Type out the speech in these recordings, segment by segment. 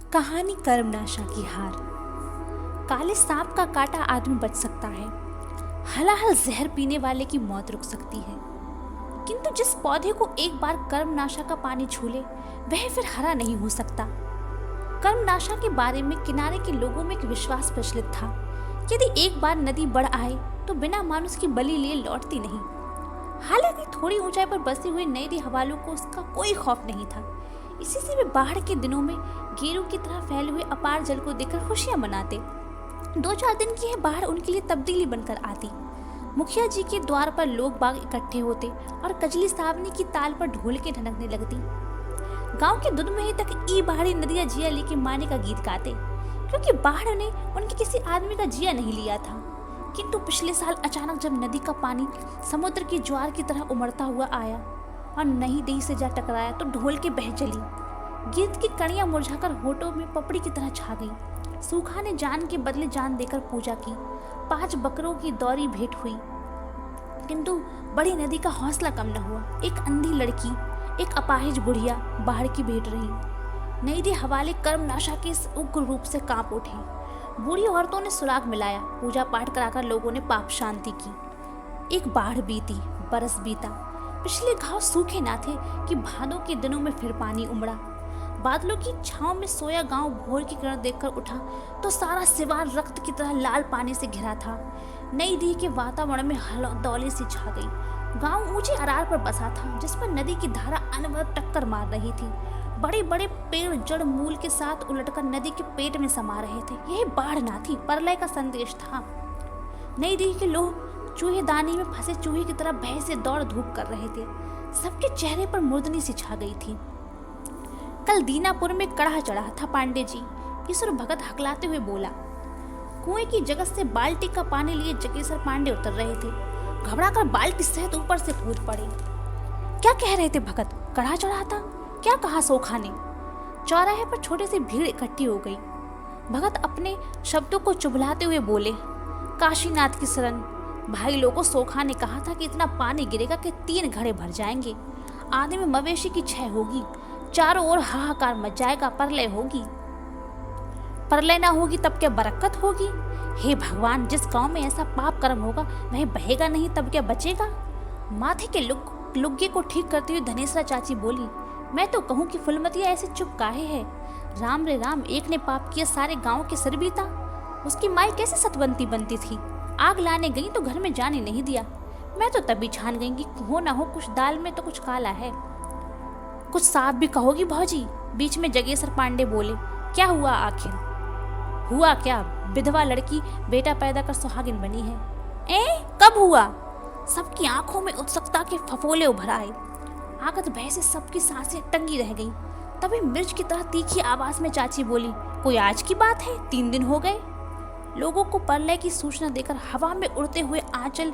कहानी कर्मनाशा की हार। काले सांप का काटा आदमी बच सकता है, हलाहल जहर पीने वाले की मौत रुक सकती है, किंतु जिस पौधे को एक बार कर्मनाशा का पानी छू ले वह फिर हरा नहीं हो सकता। कर्मनाशा के बारे में किनारे के लोगों में एक विश्वास प्रचलित था, यदि एक बार नदी बढ़ आए तो बिना मानुष की बलि लिए लौटती नहीं। हालांकि थोड़ी ऊंचाई पर बसे हुए नई हवालों को उसका कोई खौफ नहीं था। इसी से वे बाढ़ के दिनों में गेरू की तरह फैले हुए अपार जल को देखकर खुशियां मनाते। 2-4 दिन की यह बाढ़ उनके लिए तब्दीली बनकर आती। मुखिया जी के द्वार पर लोग बाग इकट्ठे होते और कजली सावनी की ताल पर ढोल के ढनकने लगती। गांव के दुधमही तक ई बाहरी नदिया जिया लेके माने का गीत गाते, क्योंकि बाढ़ ने उनके किसी आदमी का जिया नहीं लिया था। किंतु पिछले साल अचानक जब नदी का पानी समुद्र की ज्वार की तरह उमड़ता हुआ आया और नई दही से जा टकराया तो ढोल के बह चली। गीत की कड़ियां मुरझाकर होठों में पपड़ी की तरह छा गई। सूखा ने जान के बदले जान देकर पूजा की। 5 बकरों की दौरी भेंट हुई, किंतु बड़ी नदी का हौसला कम न हुआ। एक अंधी लड़की, एक अपाहिज बुढ़िया बाढ़ की भेंट रही। नई हवाले कर्मनाशा के इस उग्र रूप से कांप उठे। बूढ़ी औरतों ने सुराग मिलाया, पूजा पाठ कराकर लोगों ने पाप शांति की। एक बाढ़ बीती, बरस बीता। पिछले घाव सूखे ना थे कि भादों के दिनों में फिर पानी उमड़ा। बादलों की छांव में सोया गांव भोर की किरण देखकर उठा तो सारा सिवान रक्त की तरह लाल पानी से घिरा था। नई दी के वातावरण में हलचल सी छा गई। गांव ऊंचे अरार पर बसा था, जिस पर नदी की धारा अनवरत टक्कर मार रही थी। बड़े बड़े पेड़ जड़ मूल के साथ उलटकर नदी के पेट में समा रहे थे। यह बाढ़ ना थी, प्रलय का संदेश था। नई दी के लोग चूहेदानी में फंसे चूहे की तरह भय से दौड़ धूप कर रहे थे। सबके चेहरे पर मुर्दनी सी छा गई थी। कल दीनापुर में कड़ाह चढ़ा था पांडे जी, ईश्वर भगत हकलाते हुए बोला। कुएं की जगत से बाल्टी का पानी लिए जगेसर पांडे उतर रहे थे। घबराकर बाल्टी सहित ऊपर से कूद पड़े। क्या कह रहे थे भगत? कड़ाह चढ़ा था? क्या कहा सोखा ने? चौराहे पर छोटे से भीड़ इकट्ठी हो गई। भगत अपने शब्दों को चुभलाते हुए बोले, काशीनाथ की शरण। भाई लोगों, सोखा ने कहा था कि इतना पानी गिरेगा कि 3 घड़े भर जाएंगे। आदमी मवेशी की क्षय होगी, चारों ओर हाहाकार मच जाएगा, प्रलय होगी। प्रलय ना होगी तब क्या बरकत होगी? हे भगवान, जिस गांव में ऐसा पाप कर्म होगा वह बहेगा नहीं तब क्या बचेगा? माथे के लुग्गे को ठीक करते हुए धनेसरा चाची बोली, मैं तो कहूँ कि फुलमतिया ऐसे चुप काहे है? राम रे राम, एक ने पाप किया सारे गांव के सिर बीता। उसकी माई कैसे सतवंती बनती थी? आग लाने गई तो घर में जाने नहीं दिया। मैं तो तभी छान गई कि हो ना हो कुछ दाल में तो कुछ काला है। कुछ साफ भी कहोगी भौजी? बीच में जगेसर पांडे बोले। क्या हुआ आखिर? हुआ क्या? विधवा लड़की बेटा पैदा कर सुहागिन बनी है। कब हुआ? सबकी आंखों में उत्सुकता के फफोले उभर आए। आगत भय से सबकी सांसें टंगी रह गईं। तभी मिर्च की तरह तीखी आवाज में चाची बोली, कोई आज की बात है? 3 दिन हो गए। लोगों को प्रलय की सूचना देकर हवा में उड़ते हुए आंचल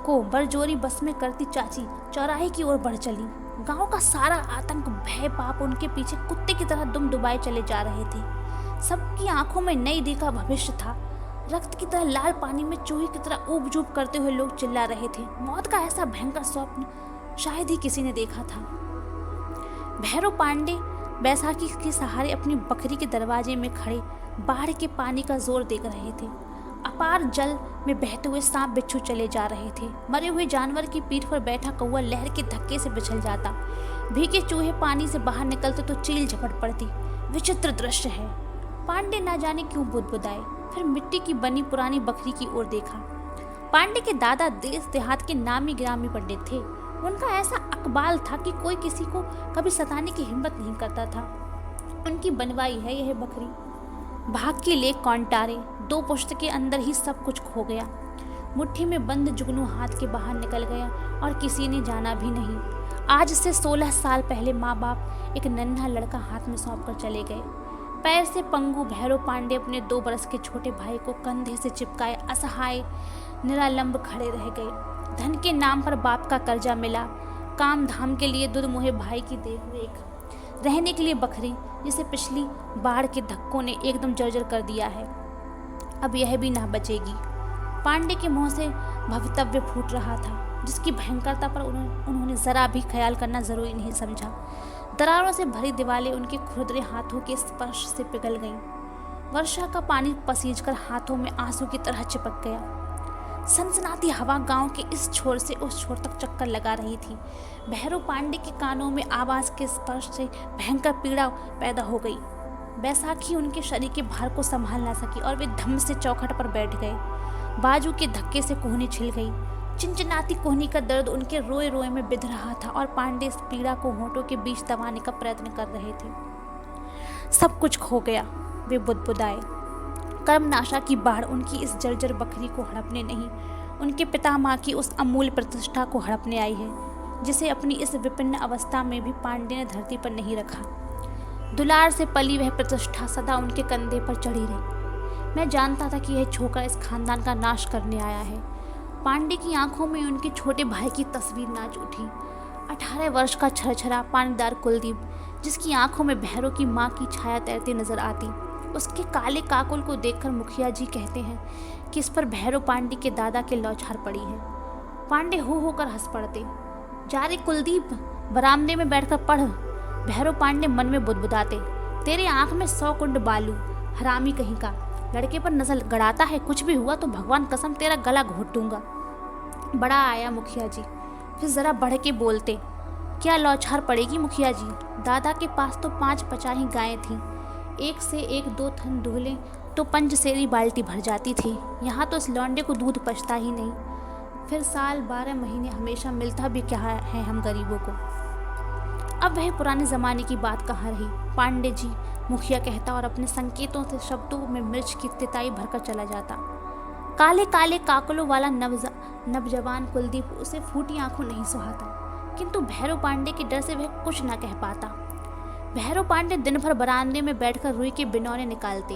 को बरजोरी बस में करती चाची चौराहे की ओर बढ़ चली। गांव का सारा आतंक, भय, पाप उनके पीछे कुत्ते की तरह दुम दुबाए चले जा रहे थे। सबकी आंखों में नई दी का भविष्य था। रक्त की तरह लाल पानी में चूहे की तरह ऊब जूब करते हुए लोग चिल्ला रहे थे। मौत का ऐसा भयंकर स्वप्न शायद ही किसी ने देखा था। भैरव पांडे बैसाखी के सहारे अपनी बकरी के दरवाजे में खड़े बाढ़ के पानी का जोर देख रहे थे। अपार जल में बहते हुए सांप बिच्छू चले जा रहे थे। मरे हुए जानवर की पीठ पर बैठा कौवा लहर के धक्के से बिछल जाता। भीगे चूहे पानी से बाहर निकलते तो चील झपट पड़ती। विचित्र दृश्य है। पांडे ना जाने क्यों बुदबुदाए, फिर मिट्टी की बनी पुरानी बकरी की ओर देखा। पांडे के दादा देश देहात के नामी गिरामी पंडित थे। उनका ऐसा अकबाल था कि कोई किसी को कभी सताने की हिम्मत नहीं करता था। उनकी बनवाई है यह बकरी। भाग के ले कौन टारे, 2 पुश्त के अंदर ही सब कुछ खो गया। मुट्ठी में बंद जुगनू हाथ के बाहर निकल गया और किसी ने जाना भी नहीं। आज से 16 साल पहले माँ बाप एक नन्हा लड़का हाथ में सौंप कर चले गए। पैर से पंगु भैरव पांडे अपने 2 बरस के छोटे भाई को कंधे से चिपकाए असहाय निरालंब खड़े रह गए। धन के नाम पर बाप का कर्जा मिला, काम धाम के लिए दूध मुहे भाई की देखरेख, रहने के लिए बकरी जिसे पिछली बाढ़ के धक्कों ने एकदम जर्जर कर दिया है। अब यह भी ना बचेगी। पांडे के मुंह से भवितव्य फूट रहा था, जिसकी भयंकरता पर उन्होंने जरा भी ख्याल करना जरूरी नहीं समझा। दरारों से भरी दीवारें उनके खुरदरे हाथों के स्पर्श से पिघल गईं। वर्षा का पानी पसीजकर हाथों में आंसू की तरह चिपक गया। सनसनाती हवा गांव के इस छोर से उस छोर तक चक्कर लगा रही थी। भैरव पांडे के कानों में आवाज के स्पर्श से भयंकर पीड़ा पैदा हो गई। बैसाखी उनके शरीर के भार को संभाल ना सकी और वे धम्म से चौखट पर बैठ गए। बाजू के धक्के से कोहनी छिल गई। चिनचिनाती कोहनी का दर्द उनके रोए रोए में बिध रहा था और पांडे इस पीड़ा को होठों के बीच दबाने का प्रयत्न कर रहे थे। सब कुछ खो गया, वे बुदबुदाए। कर्मनाशा की बाढ़ उनकी इस जर्जर बकरी को हड़पने नहीं, उनके पितामह की उस अमूल्य प्रतिष्ठा को हड़पने आई है, जिसे अपनी इस विपन्न अवस्था में भी पांडे ने धरती पर नहीं रखा। दुलार से पली वह प्रतिष्ठा सदा उनके कंधे पर चढ़ी रही। मैं जानता था कि यह छोकरा इस खानदान का नाश करने आया है। पांडे की आंखों में उनके छोटे भाई की तस्वीर नाच उठी। 18 वर्ष का छरछरा पानीदार कुलदीप, जिसकी आंखों में भैरव की माँ की छाया तैरती नजर आती। उसके काले काकुल को देखकर मुखिया जी कहते हैं कि इस पर भैरव पांडे के दादा के लौछार पड़ी है। पांडे हो होकर हंस पड़ते। जा रे कुलदीप, बरामदे में बैठकर पढ़। भैरव पांडे मन में बुदबुदाते, तेरे आंख में 100 कुंड बालू, हरामी कहीं का, लड़के पर नजर गड़ाता है। कुछ भी हुआ तो भगवान कसम तेरा गला घोट दूंगा। बड़ा आया मुखिया जी, फिर जरा बढ़ के बोलते, क्या लौछार पड़ेगी मुखिया जी? दादा के पास तो 5 पचाही गायें थीं, एक से एक 2 थन दुहले तो पंचसेरी बाल्टी भर जाती थी। यहाँ तो इस लौंडे को दूध पचता ही नहीं, फिर साल 12 महीने हमेशा मिलता भी क्या है हम गरीबों को। अब वह पुराने ज़माने की बात कहाँ रही। पांडे जी, मुखिया कहता और अपने संकेतों से शब्दों में मिर्च की तिताई भरकर चला जाता। काले काले काकलों वाला नवजवान कुलदीप उसे फूटी आंखों नहीं सुहाता, किंतु भैरव पांडे के डर से वह कुछ न कह पाता। भैरव पांडे दिन भर बरामदे में बैठकर रुई के बिनौने निकालते,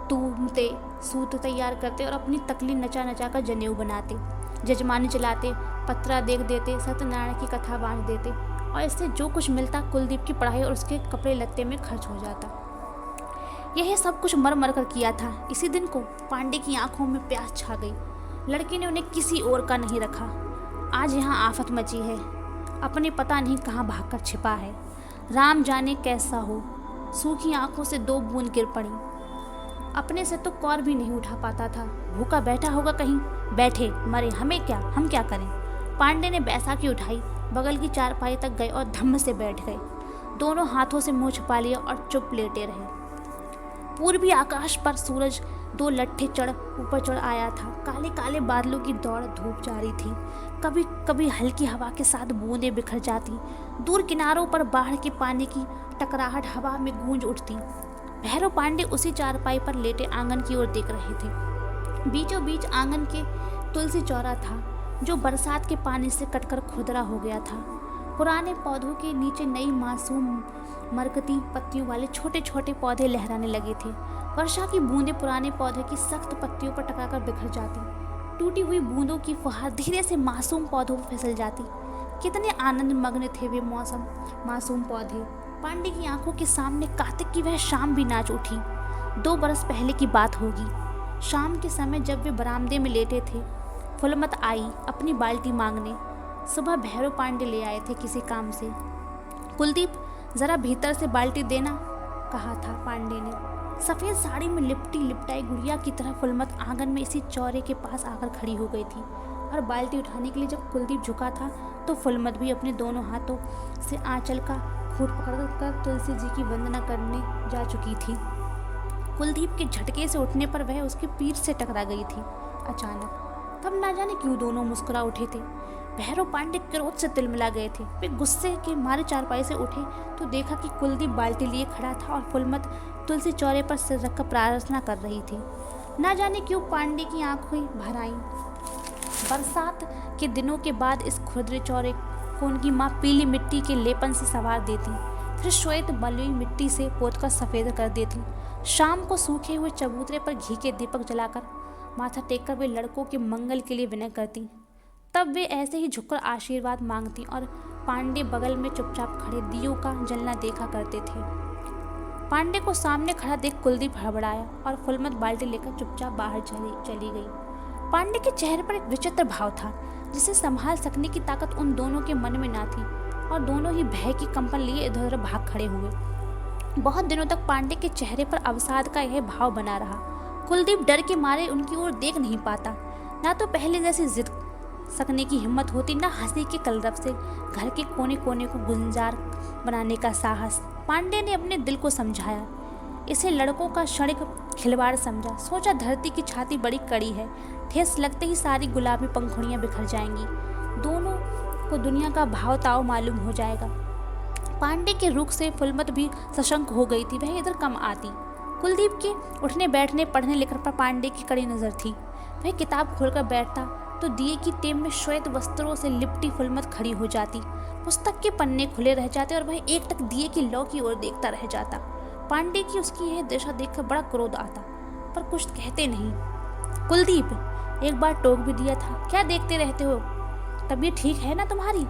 तूमते, सूत तैयार करते और अपनी तकली नचा नचा कर जनेऊ बनाते, जजमानी चलाते, पत्रा देख देते, सत्यनारायण की कथा बांध देते और इससे जो कुछ मिलता कुलदीप की पढ़ाई और उसके कपड़े लत्ते में खर्च हो जाता। यह सब कुछ मर मर कर किया था। इसी दिन को पांडे की आंखों में प्यास छा गई। लड़के ने उन्हें किसी और का नहीं रखा। आज यहाँ आफत मची है, अपने पता नहीं कहाँ भागकर छिपा है। राम जाने कैसा हो। सूखी आंखों से 2 बूंद गिर पड़ी। अपने से तो कौर भी नहीं उठा पाता था। भूखा बैठा होगा कहीं। बैठे मरे, हमें क्या, हम क्या करें। पांडे ने बैसाखी उठाई, बगल की चारपाई तक गए और धम्म से बैठ गए। दोनों हाथों से मुंह छुपा लिया और चुप लेटे रहे। पूर्वी आकाश पर सूरज 2 लट्ठे ऊपर चढ़ आया था। काले काले बादलों की दौड़ धूप जारी थी। कभी कभी हल्की हवा के साथ बूंदें बिखर जाती। दूर किनारों पर बाढ़ के पानी की टकराहट हवा में गूंज उठती। भैरव पांडे उसी चारपाई पर लेटे आंगन की ओर देख रहे थे। बीचों बीच आंगन के तुलसी चौरा था, जो बरसात के पानी से कटकर खुरदरा हो गया था। पुराने पौधों के नीचे नई मासूम मरकती पत्तियों वाले छोटे छोटे पौधे लहराने लगे थे। वर्षा की बूंदें पुराने पौधे की सख्त पत्तियों पर टकराकर बिखर जाती। टूटी हुई बूंदों की फुहार धीरे से मासूम पौधों पर फिसल जाती। कितने आनंद मग्न थे वे मासूम पौधे। पांडे की आंखों के सामने कार्तिक की वह शाम भी नाच उठी। 2 बरस पहले की बात होगी। शाम के समय जब वे बरामदे में लेटे थे, फुलमत आई अपनी बाल्टी मांगने। सुबह भैरव पांडे ले आए थे किसी काम से। कुलदीप, जरा भीतर से बाल्टी देना, कहा था पांडे ने। सफ़ेद साड़ी में लिपटी लिपटाई गुड़िया की तरह फुलमत आंगन में इसी चौरे के पास आकर खड़ी हो गई थी और बाल्टी उठाने के लिए जब कुलदीप झुका था तो फुलमत भी अपने दोनों हाथों से आंचल का खूंट पकड़कर तुलसी जी की वंदना करने जा चुकी थी। कुलदीप के झटके से उठने पर वह उसके पीठ से टकरा गई थी अचानक। तब ना जाने क्यों दोनों मुस्कुरा उठे थे। भैरव पांडे क्रोध से तिलमिला गए थे। वे गुस्से के मारे चारपाई से उठे तो देखा कि कुलदीप बाल्टी लिए खड़ा था और फुलमत तुलसी चौरे पर सिर रखकर प्रार्थना कर रही थी। ना जाने क्यों पांडे की आंखें भर आईं। बरसात के दिनों के बाद इस खुरदरे चौरे को उनकी माँ पीली मिट्टी के लेपन से संवार देती, फिर श्वेत बलुई मिट्टी से पोतकर सफ़ेद कर देती। शाम को सूखे हुए चबूतरे पर घी के दीपक जलाकर माथा टेककर वे लड़कों के मंगल के लिए विनय करती। तब वे ऐसे ही झुककर आशीर्वाद मांगती और पांडे बगल में चुपचाप खड़े दियों का जलना देखा करते थे। पांडे को सामने खड़ा देख कुलदीप हड़बड़ाया और फुलमत बाल्टी लेकर चुपचाप बाहर चली गई। पांडे के चेहरे पर एक विचित्र भाव था, जिसे संभाल सकने की ताकत उन दोनों के मन में ना थी। और दोनों ही भय की कंपन लिए इधर उधर भाग खड़े हुए। बहुत दिनों तक पांडे के चेहरे पर अवसाद का यह भाव बना रहा। कुलदीप डर के मारे उनकी ओर देख नहीं पाता। ना तो पहले जैसी जिद सकने की हिम्मत होती, ना हंसी के कलरव से घर के कोने कोने को गुंजार बनाने का साहस। पांडे ने अपने दिल को समझाया, इसे लड़कों का क्षणिक खिलवाड़ समझा। सोचा धरती की छाती बड़ी कड़ी है, ठेस लगते ही सारी गुलाबी पंखुड़ियां बिखर जाएंगी, दोनों को दुनिया का भाव ताव मालूम हो जाएगा। पांडे के रुख से फुलमत भी सशंक हो गई थी, वह इधर कम आती। कुलदीप के उठने बैठने पढ़ने लिखने पर पांडे की कड़ी नजर थी। वह किताब खोलकर बैठता तो दिए की टेम में श्वेत वस्त्रों से लिपटी फुलमत खड़ी हो जाती। पुस्तक के पन्ने खुले रह जाते और वह एकटक दिए की लौ की ओर देखता रह जाता। पांडे की उसकी यह दशा देखकर बड़ा क्रोध आता, पर कुछ कहते नहीं। कुलदीप, एक बार टोक भी दिया था, क्या देखते रहते हो, तबीयत ठीक है ना तुम्हारी?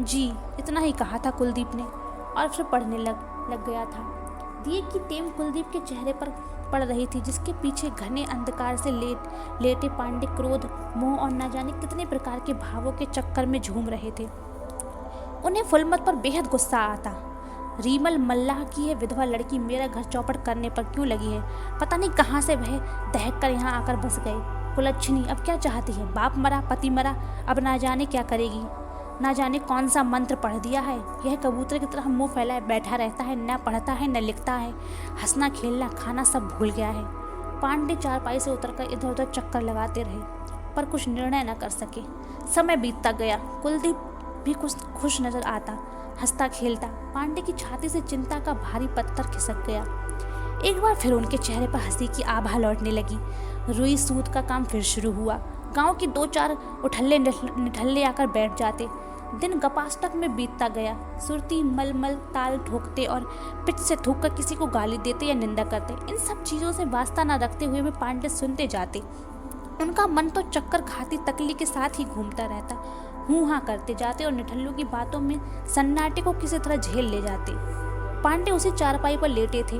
जी, इतना ही कहा था कुलदीप ने और फिर पढ़ने लग गया था। दिए की टेम कुलदीप के चेहरे पर पड़ रही थी, जिसके पीछे घने अंधकार से लेटे पांडे क्रोध, मोह और न जाने कितने प्रकार के भावों के चक्कर में झूम रहे थे। उन्हें फुलमत पर बेहद गुस्सा आता। रीमल मल्लाह की है विधवा लड़की मेरा घर चौपट करने पर क्यों लगी है? पता नहीं कहाँ से वह दहक कर यहाँ आकर बस गए। कुलच्छनी अब क्या चाहती है? बाप मरा, पति मरा, अब ना जाने क्या करेगी, ना जाने कौन सा मंत्र पढ़ दिया है। यह कबूतर की तरह मुंह फैलाए बैठा रहता है, न पढ़ता है न लिखता है, हंसना खेलना खाना सब भूल गया है। पांडे चारपाई से उतरकर इधर उधर चक्कर लगाते रहे, पर कुछ निर्णय न कर सके। समय बीतता गया। कुलदीप भी कुछ खुश नजर आता, हंसता खेलता। पांडे की छाती से चिंता का भारी पत्थर खिसक गया। एक बार फिर उनके चेहरे पर हंसी की आभा लौटने लगी। रुई सूत का काम फिर शुरू हुआ। गांव की दो चार उठल्ले निठल्ले आकर बैठ जाते। दिन गपाष्टक में बीतता गया। सुरती मलमल ताल ठोकते और पिच से थूक कर किसी को गाली देते या निंदा करते। इन सब चीज़ों से वास्ता न रखते हुए भी पांडे सुनते जाते। उनका मन तो चक्कर खाती तकली के साथ ही घूमता रहता। हूँ हाँ करते जाते और निठल्लों की बातों में सन्नाटे को किसी तरह झेल ले जाते। पांडे उसी चारपाई पर लेटे थे।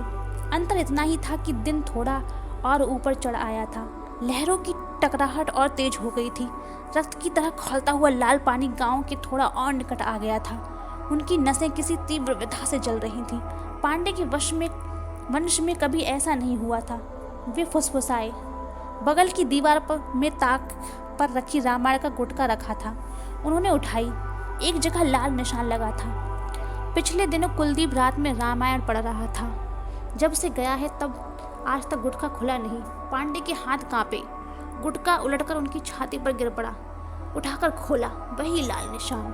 अंतर इतना ही था कि दिन थोड़ा और ऊपर चढ़ आया था। लहरों की टकराहट और तेज हो गई थी। रक्त की तरह खौलता हुआ लाल पानी गांव के थोड़ा और निकट आ गया था। उनकी नसें किसी तीव्र व्यथा से जल रही थीं। पांडे के वंश में कभी ऐसा नहीं हुआ था। वे फुसफुसाए। बगल की दीवार में ताक पर रखी रामायण का गुटका रखा था, उन्होंने उठाई। एक जगह लाल निशान लगा था। पिछले दिनों कुलदीप रात में रामायण पढ़ रहा था। जब से गया है तब आज तक गुटका खुला नहीं। पांडे के हाथ कांपे। गुटका उलटकर उनकी छाती पर गिर पड़ा। उठाकर खोला, वही लाल निशान।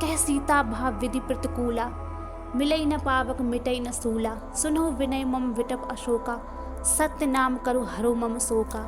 कह सीता भाव विधि प्रतिकूला, मिलई न पावक मिटई न सूला, सुनो विनय मम विटप अशोका, सत्य नाम करु हरो मम शोका।